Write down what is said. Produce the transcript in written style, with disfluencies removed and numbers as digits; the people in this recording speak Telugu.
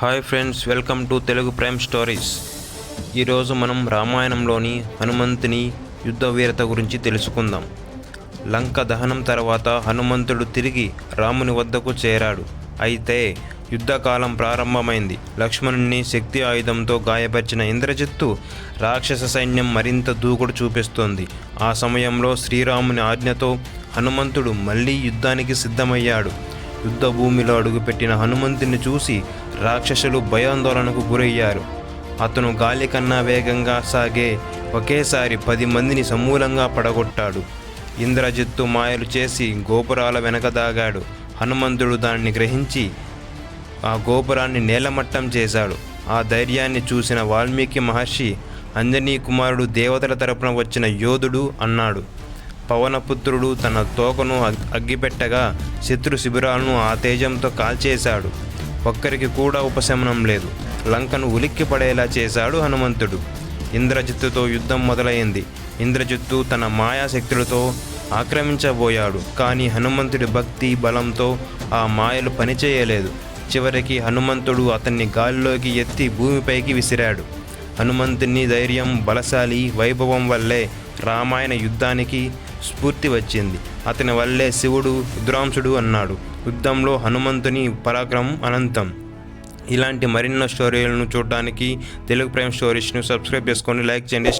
Hi friends, welcome to Telugu prime stories. ఈరోజు మనం రామాయణంలోని హనుమంతుని యుద్ధ వీరత గురించి తెలుసుకుందాం. లంక దహనం తర్వాత హనుమంతుడు తిరిగి రాముని వద్దకు చేరాడు. అయితే యుద్ధకాలం ప్రారంభమైంది. లక్ష్మణుని శక్తి ఆయుధంతో గాయపరిచిన ఇంద్రజిత్తు రాక్షస సైన్యం మరింత దూకుడు చూపిస్తోంది. ఆ సమయంలో శ్రీరాముని ఆజ్ఞతో హనుమంతుడు మళ్ళీ యుద్ధానికి సిద్ధమయ్యాడు. యుద్ధ భూమిలో అడుగుపెట్టిన హనుమంతుని చూసి రాక్షసులు భయాందోళనకు గురయ్యారు. అతను గాలి కన్నా వేగంగా సాగే ఒకేసారి 10 మందిని సమూలంగా పడగొట్టాడు. ఇంద్రజిత్తు మాయలు చేసి గోపురాల వెనక దాగాడు. హనుమంతుడు దాన్ని గ్రహించి ఆ గోపురాన్ని నేలమట్టం చేశాడు. ఆ ధైర్యాన్ని చూసిన వాల్మీకి మహర్షి, అంజనీ కుమారుడు దేవతల తరపున వచ్చిన యోధుడు అన్నాడు. పవనపుత్రుడు తన తోకను అగ్గిపెట్టగా శత్రు శిబిరాలను ఆ తేజంతో కాల్చేశాడు. ఒక్కరికి కూడా ఉపశమనం లేదు. లంకను ఉలిక్కి పడేలా చేశాడు హనుమంతుడు. ఇంద్రజిత్తుతో యుద్ధం మొదలైంది. ఇంద్రజిత్తు తన మాయాశక్తులతో ఆక్రమించబోయాడు. కానీ హనుమంతుడి భక్తి బలంతో ఆ మాయలు పనిచేయలేదు. చివరికి హనుమంతుడు అతన్ని గాలిలోకి ఎత్తి భూమిపైకి విసిరాడు. హనుమంతుని ధైర్యం, బలశాలి వైభవం వల్లే రామాయణ యుద్ధానికి స్ఫూర్తి వచ్చింది. అతని వల్లే శివుడు రుద్రాంశుడు అన్నాడు. యుద్ధంలో హనుమంతుని పరాక్రమం అనంతం. ఇలాంటి మరిన్నో స్టోరీలను చూడడానికి తెలుగు ప్రైమ్ స్టోరీస్ను సబ్స్క్రైబ్ చేసుకొని లైక్ చేయండి.